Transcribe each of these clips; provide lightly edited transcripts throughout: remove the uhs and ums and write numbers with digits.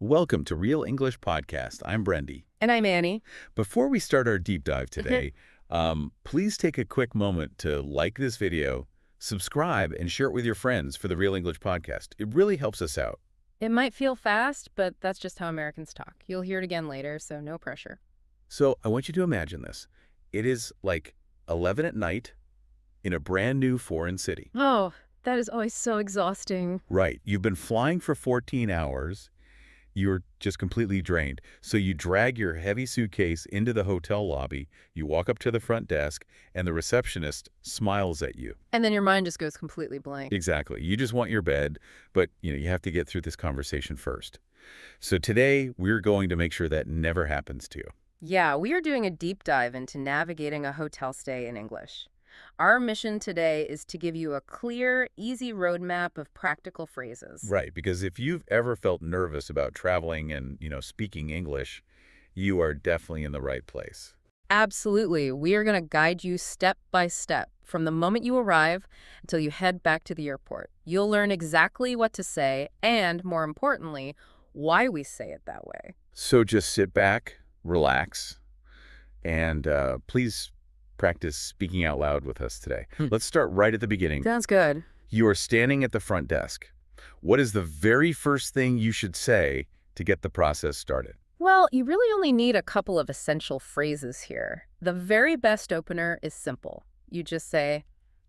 Welcome to Real English Podcast. I'm Brendy. And I'm Annie. Before we start our deep dive today, please take a quick moment to like this video, subscribe, and share it with your friends for the Real English Podcast. It really helps us out. It might feel fast, but that's just how Americans talk. You'll hear it again later, so no pressure. So I want you to imagine this. It is like 11 at night in a brand new foreign city. Oh, that is always so exhausting. Right. You've been flying for 14 hours. You're just completely drained. So you drag your heavy suitcase into the hotel lobby, you walk up to the front desk, and the receptionist smiles at you. And then your mind just goes completely blank. Exactly. You just want your bed, but you have to get through this conversation first. So today, we're going to make sure that never happens to you. Yeah, we are doing a deep dive into navigating a hotel stay in English. Our mission today is to give you a clear, easy roadmap of practical phrases. Right, because if you've ever felt nervous about traveling and, speaking English, you are definitely in the right place. Absolutely. We are going to guide you step by step from the moment you arrive until you head back to the airport. You'll learn exactly what to say and, more importantly, why we say it that way. So just sit back, relax, and please practice speaking out loud with us today. Let's start right at the beginning. Sounds good. You are standing at the front desk. What is the very first thing you should say to get the process started? Well, you really only need a couple of essential phrases here. The very best opener is simple. You just say,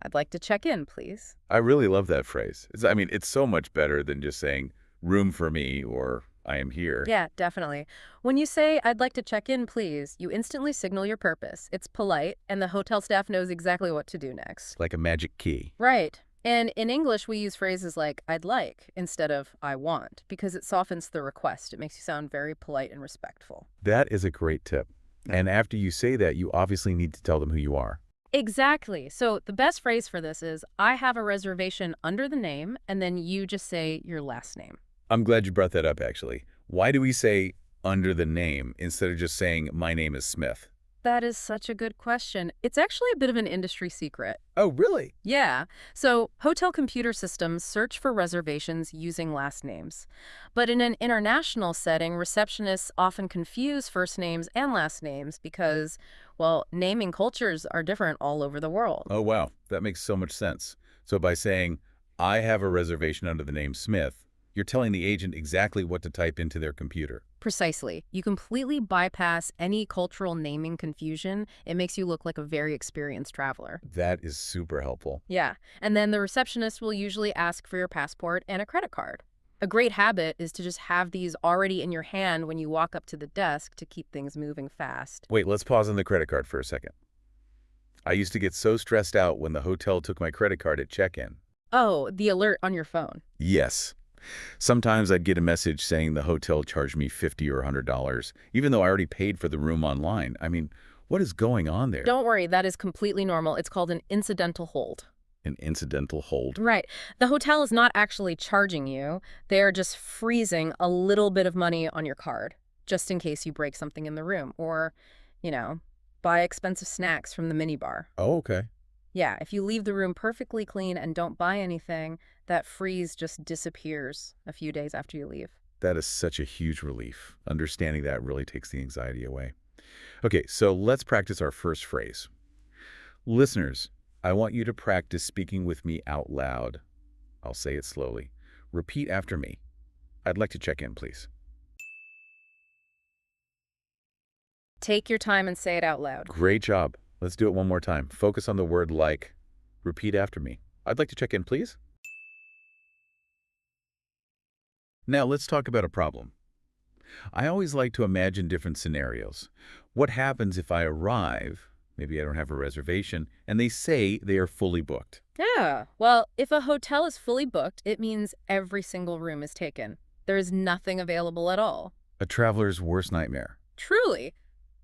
"I'd like to check in, please." I really love that phrase. It's so much better than just saying, "room for me," or "I am here." Yeah, definitely. When you say, "I'd like to check in, please," you instantly signal your purpose. It's polite, and the hotel staff knows exactly what to do next. Like a magic key. Right. And in English, we use phrases like "I'd like" instead of "I want" because it softens the request. It makes you sound very polite and respectful. That is a great tip. And after you say that, you obviously need to tell them who you are. Exactly. So the best phrase for this is, "I have a reservation under the name," and then you just say your last name. I'm glad you brought that up, actually. Why do we say under the name instead of just saying, "My name is Smith"? That is such a good question. It's actually a bit of an industry secret. Oh, really? Yeah. So hotel computer systems search for reservations using last names. But in an international setting, receptionists often confuse first names and last names because, well, naming cultures are different all over the world. Oh, wow. That makes so much sense. So by saying, "I have a reservation under the name Smith," you're telling the agent exactly what to type into their computer. Precisely. You completely bypass any cultural naming confusion. It makes you look like a very experienced traveler. That is super helpful. Yeah. And then the receptionist will usually ask for your passport and a credit card. A great habit is to just have these already in your hand when you walk up to the desk to keep things moving fast. Wait, let's pause on the credit card for a second. I used to get so stressed out when the hotel took my credit card at check-in. Oh, the alert on your phone. Yes. Sometimes I'd get a message saying the hotel charged me $50 or $100, even though I already paid for the room online. What is going on there? Don't worry, that is completely normal. It's called an incidental hold. An incidental hold. Right. The hotel is not actually charging you. They are just freezing a little bit of money on your card, just in case you break something in the room or, buy expensive snacks from the minibar. Oh, okay. Yeah, if you leave the room perfectly clean and don't buy anything, that freeze just disappears a few days after you leave. That is such a huge relief. Understanding that really takes the anxiety away. Okay, so let's practice our first phrase. Listeners, I want you to practice speaking with me out loud. I'll say it slowly. Repeat after me. I'd like to check in, please. Take your time and say it out loud. Great job. Let's do it one more time. Focus on the word like. Repeat after me. I'd like to check in, please. Now, let's talk about a problem. I always like to imagine different scenarios. What happens if I arrive, maybe I don't have a reservation, and they say they are fully booked? Yeah, well, if a hotel is fully booked, it means every single room is taken. There is nothing available at all. A traveler's worst nightmare. Truly.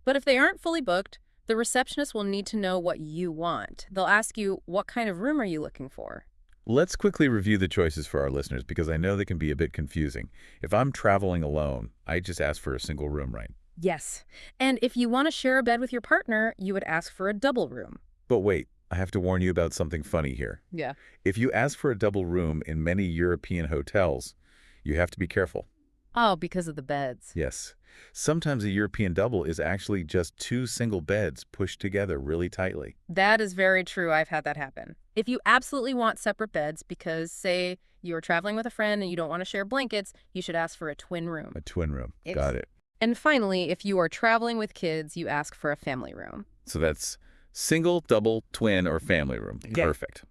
But if they aren't fully booked, the receptionist will need to know what you want. They'll ask you, what kind of room are you looking for? Let's quickly review the choices for our listeners because I know they can be a bit confusing. If I'm traveling alone, I just ask for a single room, right? Yes. And if you want to share a bed with your partner, you would ask for a double room. But wait, I have to warn you about something funny here. Yeah. If you ask for a double room in many European hotels, you have to be careful. Oh, because of the beds. Yes. Sometimes a European double is actually just two single beds pushed together really tightly. That is very true. I've had that happen. If you absolutely want separate beds because, say, you're traveling with a friend and you don't want to share blankets, you should ask for a twin room. A twin room. It's... Got it. And finally, if you are traveling with kids, you ask for a family room. So that's single, double, twin, or family room. Yeah. Perfect.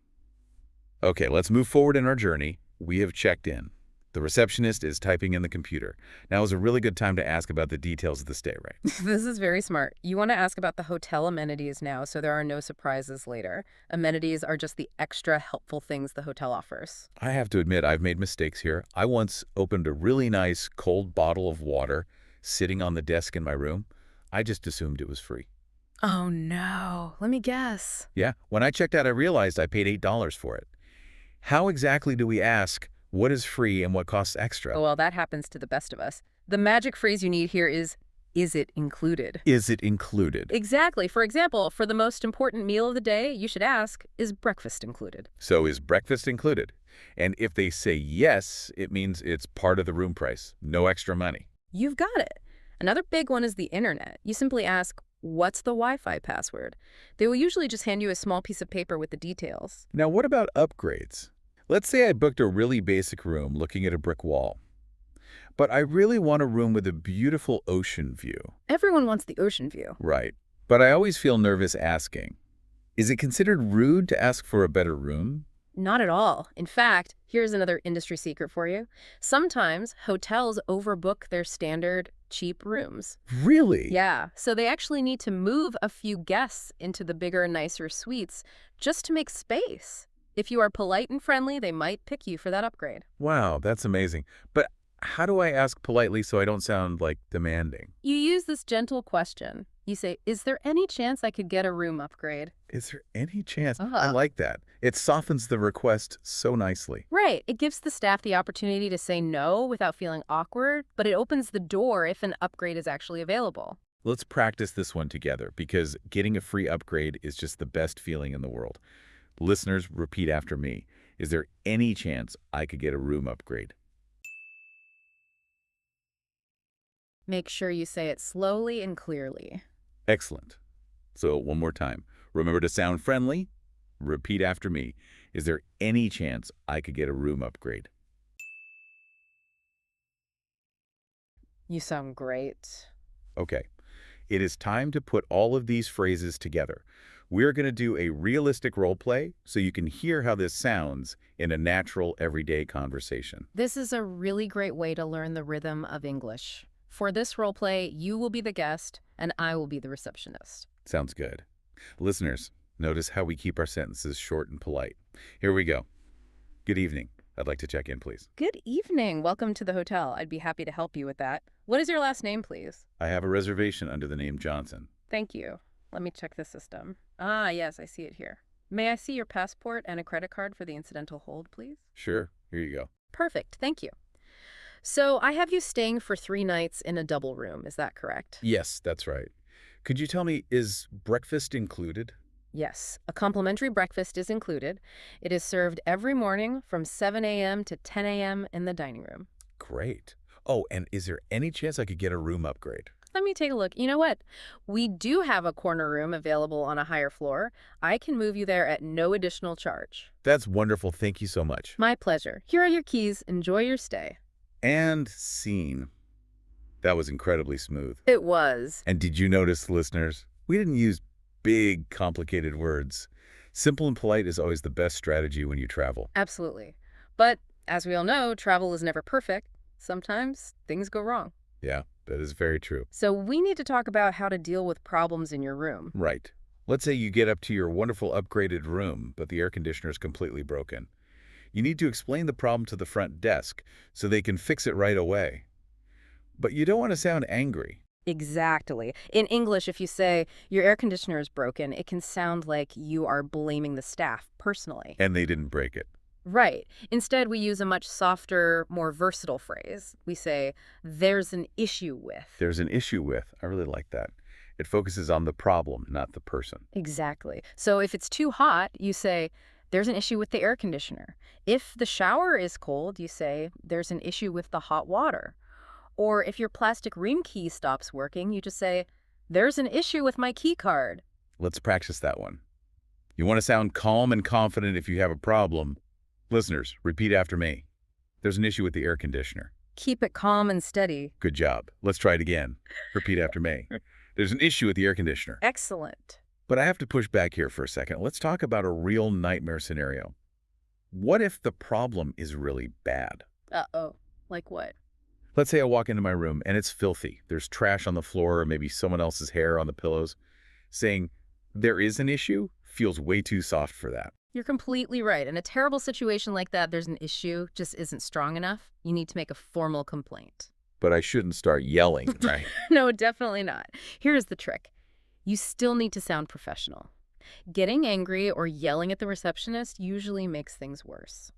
Okay, let's move forward in our journey. We have checked in. The receptionist is typing in the computer. Now is a really good time to ask about the details of the stay, right? This is very smart. You want to ask about the hotel amenities now so there are no surprises later. Amenities are just the extra helpful things the hotel offers. I have to admit, I've made mistakes here. I once opened a really nice cold bottle of water sitting on the desk in my room. I just assumed it was free. Oh no, let me guess. Yeah, when I checked out, I realized I paid $8 for it. How exactly do we ask what is free and what costs extra? Oh, well, that happens to the best of us. The magic phrase you need here is it included? Is it included? Exactly. For example, for the most important meal of the day, you should ask, is breakfast included? So is breakfast included? And if they say yes, it means it's part of the room price, no extra money. You've got it. Another big one is the internet. You simply ask, what's the Wi-Fi password? They will usually just hand you a small piece of paper with the details. Now, what about upgrades? Let's say I booked a really basic room looking at a brick wall, but I really want a room with a beautiful ocean view. Everyone wants the ocean view. Right. But I always feel nervous asking. Is it considered rude to ask for a better room? Not at all. In fact, here's another industry secret for you. Sometimes hotels overbook their standard cheap rooms. Really? Yeah, so they actually need to move a few guests into the bigger, nicer suites just to make space. If you are polite and friendly, they might pick you for that upgrade. Wow, that's amazing. But how do I ask politely so I don't sound, like, demanding? You use this gentle question. You say, is there any chance I could get a room upgrade? Is there any chance? I Uh-huh. like that. It softens the request so nicely. Right. It gives the staff the opportunity to say no without feeling awkward, but it opens the door if an upgrade is actually available. Let's practice this one together because getting a free upgrade is just the best feeling in the world. Listeners, repeat after me. Is there any chance I could get a room upgrade? Make sure you say it slowly and clearly. Excellent. So one more time. Remember to sound friendly. Repeat after me. Is there any chance I could get a room upgrade? You sound great. Okay. It is time to put all of these phrases together. We're going to do a realistic role play so you can hear how this sounds in a natural, everyday conversation. This is a really great way to learn the rhythm of English. For this role play, you will be the guest and I will be the receptionist. Sounds good. Listeners, notice how we keep our sentences short and polite. Here we go. Good evening. I'd like to check in, please. Good evening. Welcome to the hotel. I'd be happy to help you with that. What is your last name, please? I have a reservation under the name Johnson. Thank you. Let me check the system. Ah, yes, I see it here. May I see your passport and a credit card for the incidental hold, please? Sure. Here you go. Perfect. Thank you. So I have you staying for 3 nights in a double room. Is that correct? Yes, that's right. Could you tell me, is breakfast included? Yes. A complimentary breakfast is included. It is served every morning from 7 a.m. to 10 a.m. in the dining room. Great. Oh, and is there any chance I could get a room upgrade? Let me take a look. You know what? We do have a corner room available on a higher floor. I can move you there at no additional charge. That's wonderful. Thank you so much. My pleasure. Here are your keys. Enjoy your stay. And scene. That was incredibly smooth. It was. And did you notice, listeners, we didn't use big, complicated words. Simple and polite is always the best strategy when you travel. Absolutely. But as we all know, travel is never perfect. Sometimes things go wrong. Yeah, that is very true. So we need to talk about how to deal with problems in your room. Right. Let's say you get up to your wonderful upgraded room, but the air conditioner is completely broken. You need to explain the problem to the front desk so they can fix it right away. But you don't want to sound angry. Exactly. In English, if you say, your air conditioner is broken, it can sound like you are blaming the staff personally. And they didn't break it. Right. Instead, we use a much softer, more versatile phrase. We say, there's an issue with. There's an issue with. I really like that. It focuses on the problem, not the person. Exactly. So if it's too hot, you say, there's an issue with the air conditioner. If the shower is cold, you say, there's an issue with the hot water. Or if your plastic room key stops working, you just say, "There's an issue with my key card." Let's practice that one. You want to sound calm and confident if you have a problem. Listeners, repeat after me. There's an issue with the air conditioner. Keep it calm and steady. Good job. Let's try it again. Repeat after me. There's an issue with the air conditioner. Excellent. But I have to push back here for a second. Let's talk about a real nightmare scenario. What if the problem is really bad? Uh-oh. Like what? Let's say I walk into my room and it's filthy. There's trash on the floor or maybe someone else's hair on the pillows. Saying there is an issue feels way too soft for that. You're completely right. In a terrible situation like that, there's an issue just isn't strong enough. You need to make a formal complaint. But I shouldn't start yelling, right? No, definitely not. Here's the trick. You still need to sound professional. Getting angry or yelling at the receptionist usually makes things worse.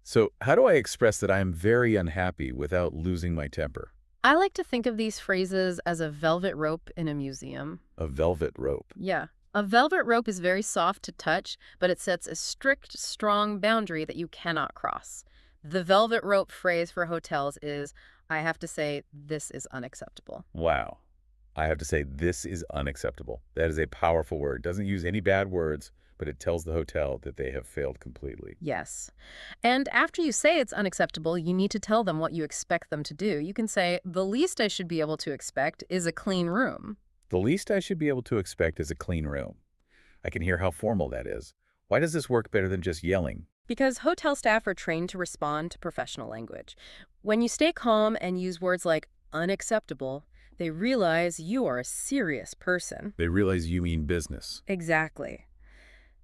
So how do I express that I am very unhappy without losing my temper? I like to think of these phrases as a velvet rope in a museum. A velvet rope. Yeah. A velvet rope is very soft to touch, but it sets a strict, strong boundary that you cannot cross. The velvet rope phrase for hotels is, I have to say, this is unacceptable. Wow. I have to say this is unacceptable. That is a powerful word. Doesn't use any bad words, but it tells the hotel that they have failed completely. Yes. And after you say it's unacceptable, you need to tell them what you expect them to do. You can say, the least I should be able to expect is a clean room. The least I should be able to expect is a clean room. I can hear how formal that is. Why does this work better than just yelling? Because hotel staff are trained to respond to professional language. When you stay calm and use words like unacceptable, they realize you are a serious person. They realize you mean business. Exactly.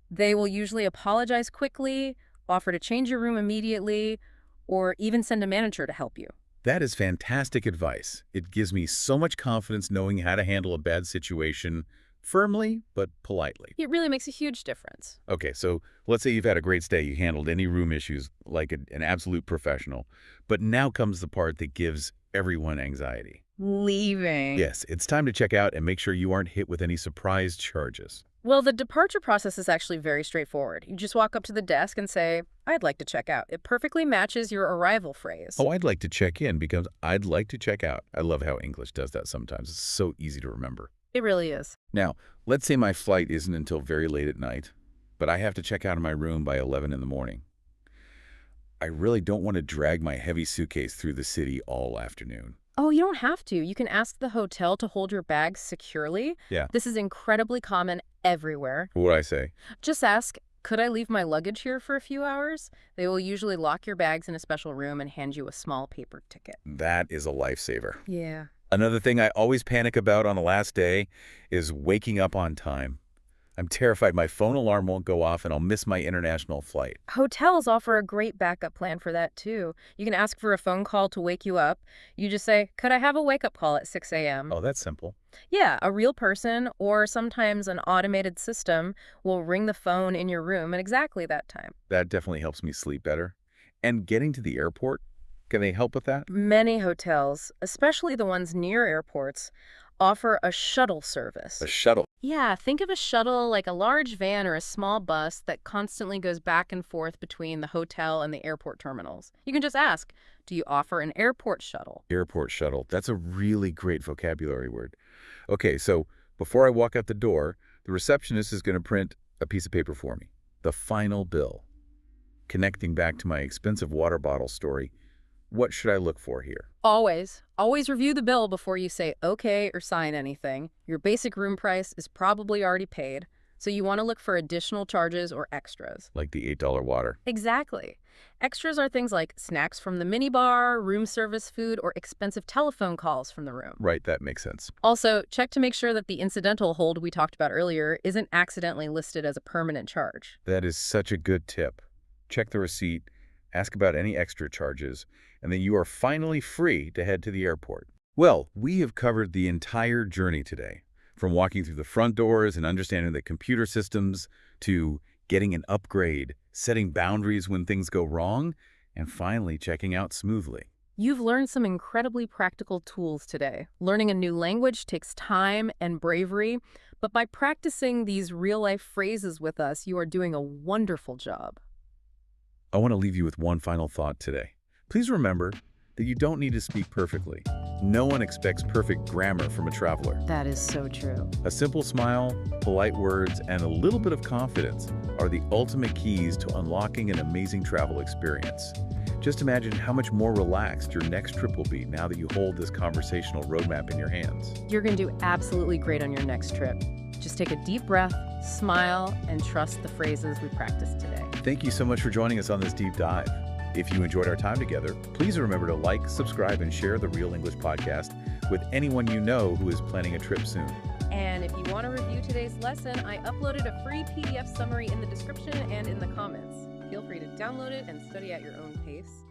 They will usually apologize quickly, offer to change your room immediately, or even send a manager to help you. That is fantastic advice. It gives me so much confidence knowing how to handle a bad situation firmly but politely. It really makes a huge difference. Okay, so let's say you've had a great stay. You handled any room issues like an absolute professional. But now comes the part that gives everyone anxiety. Leaving. Yes, it's time to check out and make sure you aren't hit with any surprise charges. Well, the departure process is actually very straightforward. You just walk up to the desk and say, I'd like to check out. It perfectly matches your arrival phrase. Oh, I'd like to check in because I'd like to check out. I love how English does that sometimes. It's so easy to remember. It really is. Now, let's say my flight isn't until very late at night, but I have to check out of my room by 11 in the morning. I really don't want to drag my heavy suitcase through the city all afternoon. Oh, you don't have to. You can ask the hotel to hold your bags securely. Yeah. This is incredibly common everywhere. What would I say? Just ask, could I leave my luggage here for a few hours? They will usually lock your bags in a special room and hand you a small paper ticket. That is a lifesaver. Yeah. Another thing I always panic about on the last day is waking up on time. I'm terrified my phone alarm won't go off and I'll miss my international flight. Hotels offer a great backup plan for that, too. You can ask for a phone call to wake you up. You just say, could I have a wake-up call at 6 a.m.? Oh, that's simple. Yeah, a real person or sometimes an automated system will ring the phone in your room at exactly that time. That definitely helps me sleep better. And getting to the airport, can they help with that? Many hotels, especially the ones near airports, offer a shuttle service. A shuttle. Yeah, think of a shuttle like a large van or a small bus that constantly goes back and forth between the hotel and the airport terminals. You can just ask, do you offer an airport shuttle? Airport shuttle. That's a really great vocabulary word. Okay, so before I walk out the door, the receptionist is going to print a piece of paper for me. The final bill. Connecting back to my expensive water bottle story, what should I look for here? Always review the bill before you say okay or sign anything. Your basic room price is probably already paid, so you want to look for additional charges or extras. Like the $8 water. Exactly. Extras are things like snacks from the minibar, room service food, or expensive telephone calls from the room. Right, that makes sense. Also, check to make sure that the incidental hold we talked about earlier isn't accidentally listed as a permanent charge. That is such a good tip. Check the receipt, ask about any extra charges, and then you are finally free to head to the airport. Well, we have covered the entire journey today, from walking through the front doors and understanding the computer systems to getting an upgrade, setting boundaries when things go wrong, and finally checking out smoothly. You've learned some incredibly practical tools today. Learning a new language takes time and bravery, but by practicing these real-life phrases with us, you are doing a wonderful job. I want to leave you with one final thought today. Please remember, that you don't need to speak perfectly. No one expects perfect grammar from a traveler. That is so true. A simple smile, polite words, and a little bit of confidence are the ultimate keys to unlocking an amazing travel experience. Just imagine how much more relaxed your next trip will be now that you hold this conversational roadmap in your hands. You're going to do absolutely great on your next trip. Just take a deep breath, smile, and trust the phrases we practiced today. Thank you so much for joining us on this deep dive. If you enjoyed our time together, please remember to like, subscribe, and share the Real English Podcast with anyone you know who is planning a trip soon. And if you want to review today's lesson, I uploaded a free PDF summary in the description and in the comments. Feel free to download it and study at your own pace.